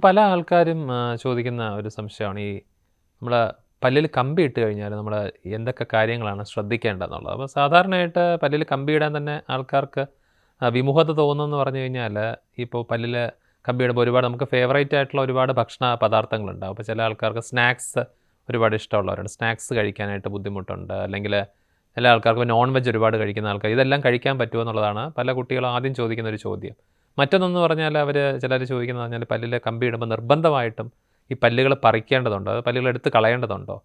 പല ആൾക്കാരും ചോദിക്കുന്ന ഒരു സംശയമാണ് ഈ നമ്മൾ പല്ലിൽ കമ്പി ഇട്ട് കഴിഞ്ഞാൽ നമ്മൾ എന്തൊക്കെ കാര്യങ്ങളാണ് ശ്രദ്ധിക്കേണ്ടതെന്നുള്ളത്. അപ്പോൾ സാധാരണയായിട്ട് പല്ലിൽ കമ്പി ഇടാൻ തന്നെ ആൾക്കാർക്ക് വിമുഖത തോന്നുമെന്ന് പറഞ്ഞു കഴിഞ്ഞാൽ ഇപ്പോൾ പല്ലിൽ കമ്പി ഇടുമ്പോൾ ഒരുപാട് നമുക്ക് ഫേവറേറ്റ് ആയിട്ടുള്ള ഒരുപാട് ഭക്ഷണ പദാർത്ഥങ്ങളുണ്ടാവും. അപ്പോൾ ചില ആൾക്കാർക്ക് സ്നാക്സ് ഒരുപാട് ഇഷ്ടമുള്ളവരുണ്ട്. സ്നാക്സ് കഴിക്കാനായിട്ട് ബുദ്ധിമുട്ടുണ്ട്. അല്ലെങ്കിൽ എല്ലാ ആൾക്കാർക്കും നോൺ വെജ് ഒരുപാട് കഴിക്കുന്ന ആൾക്കാർ ഇതെല്ലാം കഴിക്കാൻ പറ്റുമോ എന്നുള്ളതാണ് പല കുട്ടികളും ആദ്യം ചോദിക്കുന്ന ഒരു ചോദ്യം. മറ്റൊന്നെന്ന് പറഞ്ഞാൽ ചിലർ ചോദിക്കുന്നത് പറഞ്ഞാൽ പല്ലിൽ കമ്പി ഇടുമ്പോൾ നിർബന്ധമായിട്ടും ഈ പല്ലുകൾ പറിക്കേണ്ടതുണ്ടോ, അത് പല്ലുകൾ എടുത്ത് കളയേണ്ടതുണ്ടോ,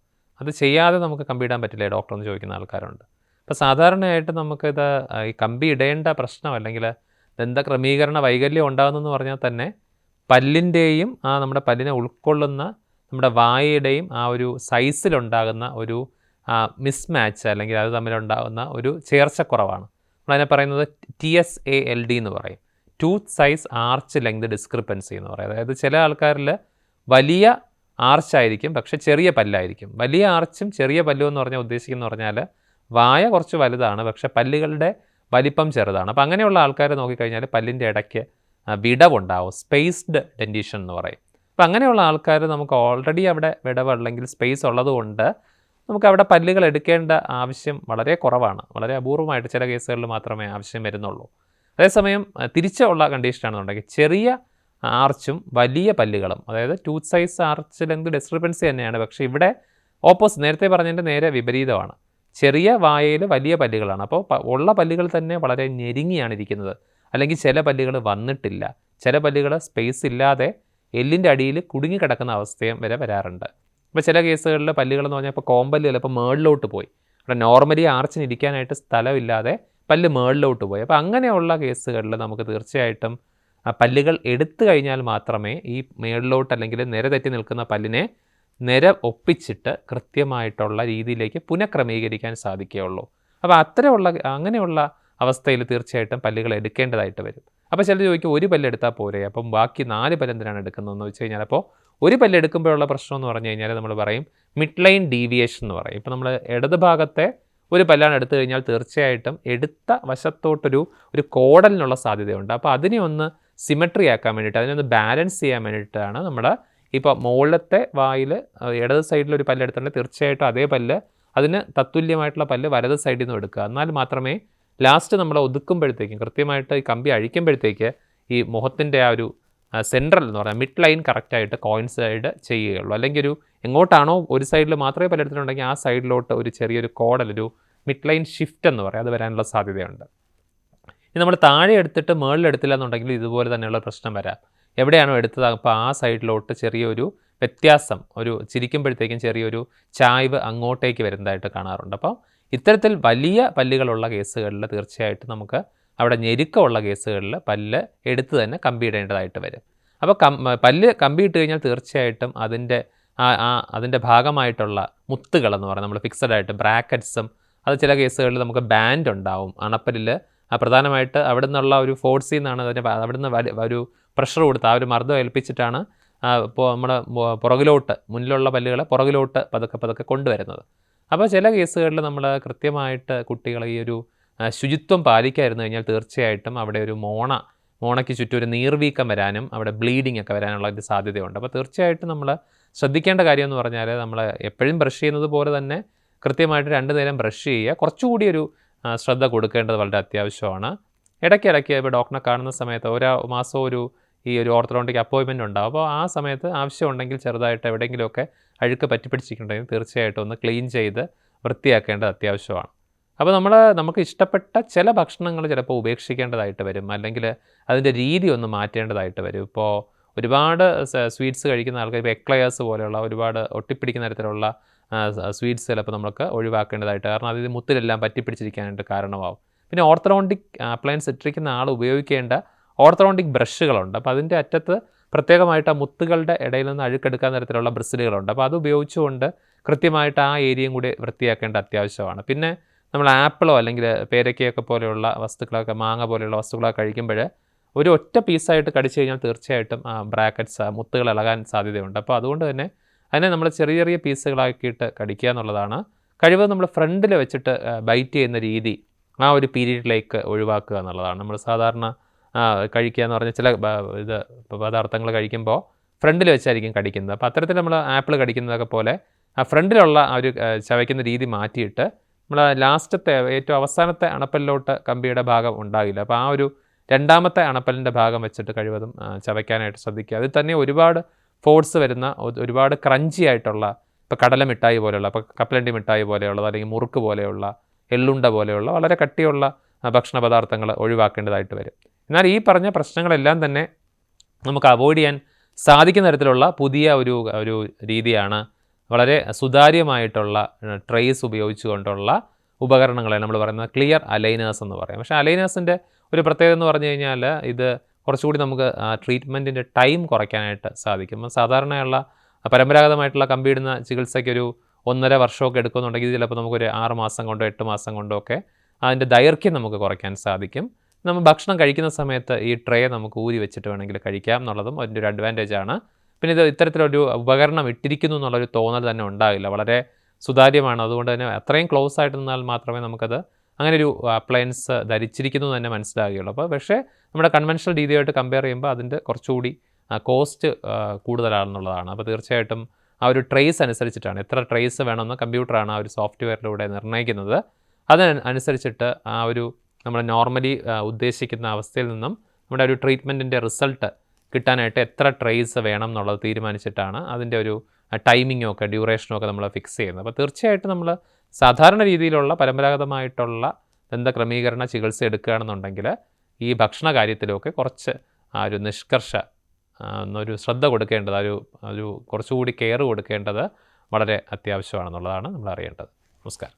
അത് ചെയ്യാതെ നമുക്ക് കമ്പി ഇടാൻ പറ്റില്ലേ ഡോക്ടർ എന്ന് ചോദിക്കുന്ന ആൾക്കാരുണ്ട്. അപ്പോൾ സാധാരണയായിട്ട് നമുക്കിത് ഈ കമ്പി ഇടേണ്ട പ്രശ്നം അല്ലെങ്കിൽ ദന്ത ക്രമീകരണ വൈകല്യം ഉണ്ടാകുന്നതെന്ന് പറഞ്ഞാൽ തന്നെ പല്ലിൻ്റെയും നമ്മുടെ പല്ലിനെ ഉൾക്കൊള്ളുന്ന നമ്മുടെ വായയുടെയും ആ ഒരു സൈസിലുണ്ടാകുന്ന ഒരു മിസ്മാച്ച് അല്ലെങ്കിൽ അത് തമ്മിലുണ്ടാകുന്ന ഒരു ചേർച്ചക്കുറവാണ്. നമ്മളതിനെ പറയുന്നത് TSALD എന്ന് പറയും, tooth size arch length discrepancy എന്ന് പറയും. അതായത് ചില ആൾക്കാരിൽ വലിയ ആർച്ചായിരിക്കും പക്ഷേ ചെറിയ പല്ലായിരിക്കും. വലിയ ആർച്ചും ചെറിയ പല്ലും എന്ന് പറഞ്ഞാൽ ഉദ്ദേശിക്കുന്നത് പറഞ്ഞാൽ വായ കുറച്ച് വലുതാണ് പക്ഷേ പല്ലുകളുടെ വലിപ്പം ചെറുതാണ്. അപ്പോൾ അങ്ങനെയുള്ള ആൾക്കാർ നോക്കിക്കഴിഞ്ഞാൽ പല്ലിൻ്റെ ഇടയ്ക്ക് വിടവുണ്ടാവും, സ്പേസ്ഡ് ഡെൻറ്റീഷൻ എന്ന് പറയും. അപ്പോൾ അങ്ങനെയുള്ള ആൾക്കാർ നമുക്ക് ഓൾറെഡി അവിടെ വിടവ് അല്ലെങ്കിൽ സ്പേസ് ഉള്ളതുകൊണ്ട് നമുക്ക് അവിടെ പല്ലുകൾ എടുക്കേണ്ട ആവശ്യം വളരെ കുറവാണ്. വളരെ അപൂർവമായിട്ട് ചില കേസുകളിൽ മാത്രമേ ആവശ്യം വരുന്നുള്ളൂ. അതേസമയം തിരിച്ചുള്ള കണ്ടീഷനാണെന്നുണ്ടെങ്കിൽ ചെറിയ ആർച്ചും വലിയ പല്ലുകളും, അതായത് tooth size arch length discrepancy തന്നെയാണ്, പക്ഷേ ഇവിടെ ഓപ്പോസിറ്റ് നേരത്തെ പറഞ്ഞതിൻ്റെ നേരെ വിപരീതമാണ്. ചെറിയ വായയിൽ വലിയ പല്ലുകളാണ്. അപ്പോൾ ഉള്ള പല്ലുകൾ തന്നെ വളരെ ഞെരുങ്ങിയാണ് ഇരിക്കുന്നത്, അല്ലെങ്കിൽ ചില പല്ലുകൾ വന്നിട്ടില്ല, ചില പല്ലുകൾ സ്പേസ് ഇല്ലാതെ എല്ലിൻ്റെ അടിയിൽ കുടുങ്ങി കിടക്കുന്ന അവസ്ഥയും വരെ വരാറുണ്ട്. ഇപ്പോൾ ചില കേസുകളിൽ പല്ലുകളെന്ന് പറഞ്ഞാൽ ഇപ്പോൾ കോമ്പല്ല് ചിലപ്പോൾ മേളിലോട്ട് പോയി, അവിടെ നോർമലി ആർച്ചിന് ഇരിക്കാനായിട്ട് സ്ഥലമില്ലാതെ പല്ല് മേളിലോട്ട് പോയി. അപ്പോൾ അങ്ങനെയുള്ള കേസുകളിൽ നമുക്ക് തീർച്ചയായിട്ടും പല്ലുകൾ എടുത്തു കഴിഞ്ഞാൽ മാത്രമേ ഈ മേളിലോട്ട് അല്ലെങ്കിൽ നിര തെറ്റി നിൽക്കുന്ന പല്ലിനെ നിര ഒപ്പിച്ചിട്ട് കൃത്യമായിട്ടുള്ള രീതിയിലേക്ക് പുനഃക്രമീകരിക്കാൻ സാധിക്കുകയുള്ളൂ. അപ്പോൾ അങ്ങനെയുള്ള അവസ്ഥയിൽ തീർച്ചയായിട്ടും പല്ലുകൾ എടുക്കേണ്ടതായിട്ട് വരും. അപ്പോൾ ചിലർ ചോദിക്കും ഒരു പല്ലെടുത്താൽ പോരെ, അപ്പം ബാക്കി 4 പല്ല് എന്തിനാണ് എടുക്കുന്നതെന്ന് വെച്ച് കഴിഞ്ഞാൽ, അപ്പോൾ ഒരു പല്ലെടുക്കുമ്പോഴുള്ള പ്രശ്നം എന്ന് പറഞ്ഞു കഴിഞ്ഞാൽ നമ്മൾ പറയും മിഡ് ലൈൻ ഡീവിയേഷൻ എന്ന് പറയും. ഇപ്പോൾ നമ്മൾ ഇടത് ഭാഗത്തെ ഒരു പല്ലാണ് എടുത്തു കഴിഞ്ഞാൽ തീർച്ചയായിട്ടും എടുത്ത വശത്തോട്ടൊരു കോടലിനുള്ള സാധ്യതയുണ്ട്. അപ്പോൾ അതിനെ ഒന്ന് സിമെട്രി ആക്കാൻ വേണ്ടിയിട്ട്, അതിനൊന്ന് ബാലൻസ് ചെയ്യാൻ വേണ്ടിയിട്ടാണ് നമ്മൾ ഇപ്പോൾ മുകളിലത്തെ വായിൽ ഇടത് സൈഡിൽ ഒരു പല്ല് എടുത്തിട്ടുണ്ടെങ്കിൽ തീർച്ചയായിട്ടും അതേ പല്ല് അതിന് തത്തുല്യമായിട്ടുള്ള പല്ല് വലത് സൈഡിൽ നിന്ന് എടുക്കുക. എന്നാൽ മാത്രമേ ലാസ്റ്റ് നമ്മൾ ഒതുക്കുമ്പോഴത്തേക്കും കൃത്യമായിട്ട് ഈ കമ്പി അഴിക്കുമ്പോഴത്തേക്ക് ഈ മുഖത്തിൻ്റെ ആ ഒരു സെൻട്രൽ എന്ന് പറഞ്ഞാൽ മിഡ് ലൈൻ കറക്റ്റായിട്ട് കോയിൻസൈഡ് ചെയ്യുകയുള്ളൂ. അല്ലെങ്കിൽ എങ്ങോട്ടാണോ ഒരു സൈഡിൽ മാത്രമേ പല്ലെടുത്തിട്ടുണ്ടെങ്കിൽ ആ സൈഡിലോട്ട് ഒരു ചെറിയൊരു കോഡൽ, ഒരു മിഡ് ലൈൻ ഷിഫ്റ്റ് എന്ന് പറയും, അത് വരാനുള്ള സാധ്യതയുണ്ട്. ഇനി നമ്മൾ താഴെ എടുത്തിട്ട് മുകളിലെടുത്തില്ല എന്നുണ്ടെങ്കിൽ ഇതുപോലെ തന്നെയുള്ള പ്രശ്നം വരാം. എവിടെയാണോ എടുത്തത് അപ്പോൾ ആ സൈഡിലോട്ട് ചെറിയൊരു വ്യത്യാസം, ചിരിക്കുമ്പോഴത്തേക്കും ചെറിയൊരു ചായ്വ് അങ്ങോട്ടേക്ക് വരുന്നതായിട്ട് കാണാറുണ്ട്. അപ്പോൾ ഇത്തരത്തിൽ വലിയ പല്ലുകളുള്ള കേസുകളിൽ തീർച്ചയായിട്ടും നമുക്ക് അവിടെ ഞെരുക്കമുള്ള കേസുകളിൽ പല്ല് എടുത്ത് തന്നെ കമ്പി ഇടേണ്ടതായിട്ട് വരും. അപ്പോൾ പല്ല് കമ്പി ഇട്ട് കഴിഞ്ഞാൽ തീർച്ചയായിട്ടും അതിൻ്റെ ഭാഗമായിട്ടുള്ള മുത്തുകളെന്ന് പറയുന്നത് നമ്മൾ ഫിക്സഡ് ആയിട്ട് ബ്രാക്കറ്റ്സും, അത് ചില കേസുകളിൽ നമുക്ക് ബാൻഡ് ഉണ്ടാവും അണപ്പല്ലിൽ. പ്രധാനമായിട്ട് അവിടെ നിന്നുള്ള ഒരു ഫോഴ്സിൽ നിന്നാണ് അവിടെ നിന്ന് ഒരു പ്രഷർ കൊടുത്ത് ആ ഒരു മർദ്ദം ഏൽപ്പിച്ചിട്ടാണ് ഇപ്പോൾ നമ്മുടെ മുന്നിലുള്ള പല്ലുകളെ പുറകിലോട്ട് പതുക്കെ കൊണ്ടുവരുന്നത്. അപ്പോൾ ചില കേസുകളിൽ നമ്മൾ കൃത്യമായിട്ട് കുട്ടികളെ ഈ ഒരു ശുചിത്വം പാലിക്കാതിരുന്നു കഴിഞ്ഞാൽ തീർച്ചയായിട്ടും അവിടെ ഒരു മോണയ്ക്ക് ചുറ്റും ഒരു നീർവീക്കം വരാനും അവിടെ ബ്ലീഡിംഗ് ഒക്കെ വരാനുള്ള ഒരു സാധ്യതയുണ്ട്. അപ്പോൾ തീർച്ചയായിട്ടും നമ്മൾ ശ്രദ്ധിക്കേണ്ട കാര്യം എന്ന് പറഞ്ഞാൽ നമ്മൾ എപ്പോഴും ബ്രഷ് ചെയ്യുന്നത് പോലെ തന്നെ കൃത്യമായിട്ട് 2 നേരം ബ്രഷ് ചെയ്യുക. കുറച്ചുകൂടി ഒരു ശ്രദ്ധ കൊടുക്കേണ്ടത് വളരെ അത്യാവശ്യമാണ്. ഇടയ്ക്കിടയ്ക്ക് ഇപ്പോൾ ഡോക്ടറെ കാണുന്ന സമയത്ത് ഓരോ മാസവും ഈ ഒരു ഓർത്തോഡോണ്ടിക് അപ്പോയിൻമെൻറ്റ് ഉണ്ടാകും. അപ്പോൾ ആ സമയത്ത് ആവശ്യമുണ്ടെങ്കിൽ ചെറുതായിട്ട് എവിടെയെങ്കിലുമൊക്കെ അഴുക്ക് പറ്റിപ്പിടിച്ചിട്ടുണ്ടെങ്കിൽ തീർച്ചയായിട്ടും ഒന്ന് ക്ലീൻ ചെയ്ത് വൃത്തിയാക്കേണ്ടത് അത്യാവശ്യമാണ്. അപ്പോൾ നമുക്ക് ഇഷ്ടപ്പെട്ട ചില ഭക്ഷണങ്ങൾ ചിലപ്പോൾ ഉപേക്ഷിക്കേണ്ടതായിട്ട് വരും, അല്ലെങ്കിൽ അതിൻ്റെ രീതി ഒന്ന് മാറ്റേണ്ടതായിട്ട് വരും. ഇപ്പോൾ ഒരുപാട് സ്വീറ്റ്സ് കഴിക്കുന്ന ആൾക്കാർ, ഇപ്പോൾ എക്ലയേഴ്സ് പോലെയുള്ള ഒരുപാട് ഒട്ടിപ്പിടിക്കുന്ന തരത്തിലുള്ള സ്വീറ്റ്സ് ചിലപ്പോൾ നമുക്ക് ഒഴിവാക്കേണ്ടതായിട്ട്, കാരണം അത് മുത്തിലെല്ലാം പറ്റിപ്പിടിച്ചിരിക്കാനായിട്ട് കാരണമാവും. പിന്നെ ഓർത്തോഡോണ്ടിക് അപ്ലയൻസ് ഇട്ടിരിക്കുന്ന ആൾ ഉപയോഗിക്കേണ്ട ഓർത്തോഡോണ്ടിക് ബ്രഷുകളുണ്ട്. അപ്പോൾ അതിൻ്റെ അറ്റത്ത് പ്രത്യേകമായിട്ട് ആ മുത്തുകളുടെ ഇടയിൽ നിന്ന് അഴുക്കെടുക്കാൻ തരത്തിലുള്ള ബ്രസ്സിലുകളുണ്ട്. അപ്പോൾ അത് ഉപയോഗിച്ചുകൊണ്ട് കൃത്യമായിട്ട് ആ ഏരിയയും കൂടി വൃത്തിയാക്കേണ്ട അത്യാവശ്യമാണ്. പിന്നെ നമ്മൾ ആപ്പിളോ അല്ലെങ്കിൽ പേരയ്ക്കയൊക്കെ പോലെയുള്ള വസ്തുക്കളൊക്കെ, മാങ്ങ പോലെയുള്ള വസ്തുക്കളൊക്കെ കഴിക്കുമ്പോൾ ഒരു ഒറ്റ പീസായിട്ട് കടിച്ചു കഴിഞ്ഞാൽ തീർച്ചയായിട്ടും ആ ബ്രാക്കറ്റ്സ് മുത്തുകൾ ഇളകാൻ സാധ്യതയുണ്ട്. അപ്പോൾ അതുകൊണ്ട് തന്നെ അതിനെ നമ്മൾ ചെറിയ ചെറിയ പീസുകളാക്കിയിട്ട് കടിക്കുക എന്നുള്ളതാണ്. കഴിവതും നമ്മൾ ഫ്രണ്ടിൽ വെച്ചിട്ട് ബൈറ്റ് ചെയ്യുന്ന രീതി ആ ഒരു പീരീഡിലേക്ക് ഒഴിവാക്കുക എന്നുള്ളതാണ്. നമ്മൾ സാധാരണ കഴിക്കുക എന്ന് പറഞ്ഞാൽ ചില പദാർത്ഥങ്ങൾ കഴിക്കുമ്പോൾ ഫ്രണ്ടിൽ വെച്ചായിരിക്കും കടിക്കുന്നത്. അപ്പോൾ അത്തരത്തിൽ നമ്മൾ ആപ്പിൾ കടിക്കുന്നതൊക്കെ പോലെ ആ ഫ്രണ്ടിലുള്ള ആ ഒരു ചവയ്ക്കുന്ന രീതി മാറ്റിയിട്ട് നമ്മൾ ലാസ്റ്റത്തെ ഏറ്റവും അവസാനത്തെ അണപ്പല്ലിലോട്ട് കമ്പിയുടെ ഭാഗം ഉണ്ടാകില്ല. അപ്പോൾ ആ ഒരു രണ്ടാമത്തെ അണപ്പല്ലിൻ്റെ ഭാഗം വെച്ചിട്ട് കഴിവതും ചവയ്ക്കാനായിട്ട് ശ്രദ്ധിക്കുക. അതിൽ തന്നെ ഒരുപാട് ഫോഴ്സ് വരുന്ന ഒരുപാട് ക്രഞ്ചി ആയിട്ടുള്ള ഇപ്പോൾ കടല മിഠായി പോലെയുള്ള, ഇപ്പോൾ കപ്പലണ്ടി മിഠായി പോലെയുള്ളത്, അല്ലെങ്കിൽ മുറുക്ക് പോലെയുള്ള, എള്ളുണ്ട പോലെയുള്ള വളരെ കട്ടിയുള്ള ഭക്ഷണ പദാർത്ഥങ്ങൾ ഒഴിവാക്കേണ്ടതായിട്ട് വരും. എന്നാൽ ഈ പറഞ്ഞ പ്രശ്നങ്ങളെല്ലാം തന്നെ നമുക്ക് അവോയ്ഡ് ചെയ്യാൻ സാധിക്കുന്ന തരത്തിലുള്ള പുതിയ ഒരു രീതിയാണ് വളരെ സുതാര്യമായിട്ടുള്ള ട്രേസ് ഉപയോഗിച്ചുകൊണ്ടുള്ള ഉപകരണങ്ങളെ നമ്മൾ പറയുന്നത് ക്ലിയർ അലൈനേഴ്സ് എന്ന് പറയും. പക്ഷേ അലൈനേഴ്സിൻ്റെ ഒരു പ്രത്യേകത എന്ന് പറഞ്ഞു കഴിഞ്ഞാൽ ഇത് കുറച്ചുകൂടി നമുക്ക് ട്രീറ്റ്മെൻറ്റിൻ്റെ ടൈം കുറയ്ക്കാനായിട്ട് സാധിക്കും. സാധാരണയുള്ള പരമ്പരാഗതമായിട്ടുള്ള കമ്പിയിടുന്ന ചികിത്സയ്ക്കൊരു 1.5 വർഷമൊക്കെ എടുക്കുന്നുണ്ടെങ്കിൽ ഇത് ചിലപ്പോൾ നമുക്കൊരു 6 മാസം കൊണ്ടോ 8 മാസം കൊണ്ടോ ഒക്കെ അതിൻ്റെ ദൈർഘ്യം നമുക്ക് കുറയ്ക്കാൻ സാധിക്കും. നമ്മൾ ഭക്ഷണം കഴിക്കുന്ന സമയത്ത് ഈ ട്രേ നമുക്ക് ഊരി വെച്ചിട്ട് വേണമെങ്കിൽ കഴിക്കാം എന്നുള്ളതും അതിൻ്റെ ഒരു അഡ്വാൻറ്റേജാണ്. പിന്നെ ഇത് ഇത്തരത്തിലൊരു ഉപകരണം ഇട്ടിരിക്കുന്നു എന്നുള്ളൊരു തോന്നൽ തന്നെ ഉണ്ടാകില്ല. വളരെ സുതാര്യമാണ്. അതുകൊണ്ട് തന്നെ അത്രയും ക്ലോസ് ആയിട്ട് നിന്നാൽ മാത്രമേ നമുക്കത് അങ്ങനെ ഒരു അപ്ലയൻസ് ധരിച്ചിരിക്കുന്നു തന്നെ മനസ്സിലാകുകയുള്ളൂ. അപ്പോൾ പക്ഷേ നമ്മുടെ കൺവെൻഷണൽ രീതിയായിട്ട് കമ്പയർ ചെയ്യുമ്പോൾ അതിൻ്റെ കുറച്ചുകൂടി കോസ്റ്റ് കൂടുതലാണെന്നുള്ളതാണ്. അപ്പോൾ തീർച്ചയായിട്ടും ആ ഒരു ട്രേസ് അനുസരിച്ചിട്ടാണ്, എത്ര ട്രേസ് വേണമെന്ന് കമ്പ്യൂട്ടറാണ് ആ ഒരു സോഫ്റ്റ്വെയറിലൂടെ നിർണ്ണയിക്കുന്നത്. അതിനനുസരിച്ചിട്ട് ആ ഒരു നമ്മൾ നോർമലി ഉദ്ദേശിക്കുന്ന അവസ്ഥയിൽ നിന്നും നമ്മുടെ ഒരു ട്രീറ്റ്മെൻറ്റിൻ്റെ റിസൾട്ട് കിട്ടാനായിട്ട് എത്ര ട്രേസ് വേണം എന്നുള്ളത് തീരുമാനിച്ചിട്ടാണ് അതിൻ്റെ ഒരു ടൈമിങ്ങും ഒക്കെ ഡ്യൂറേഷനും ഒക്കെ നമ്മൾ ഫിക്സ് ചെയ്യുന്നത്. അപ്പോൾ തീർച്ചയായിട്ടും നമ്മൾ സാധാരണ രീതിയിലുള്ള പരമ്പരാഗതമായിട്ടുള്ള ദന്തക്രമീകരണ ചികിത്സ എടുക്കുകയാണെന്നുണ്ടെങ്കിൽ ഈ ഭക്ഷണ കാര്യത്തിലൊക്കെ കുറച്ച് ആ ഒരു ഒരു ശ്രദ്ധ കൊടുക്കേണ്ടത്, ഒരു കുറച്ചുകൂടി കെയർ കൊടുക്കേണ്ടത് വളരെ അത്യാവശ്യമാണെന്നുള്ളതാണ് നമ്മൾ അറിയേണ്ടത്. നമസ്കാരം.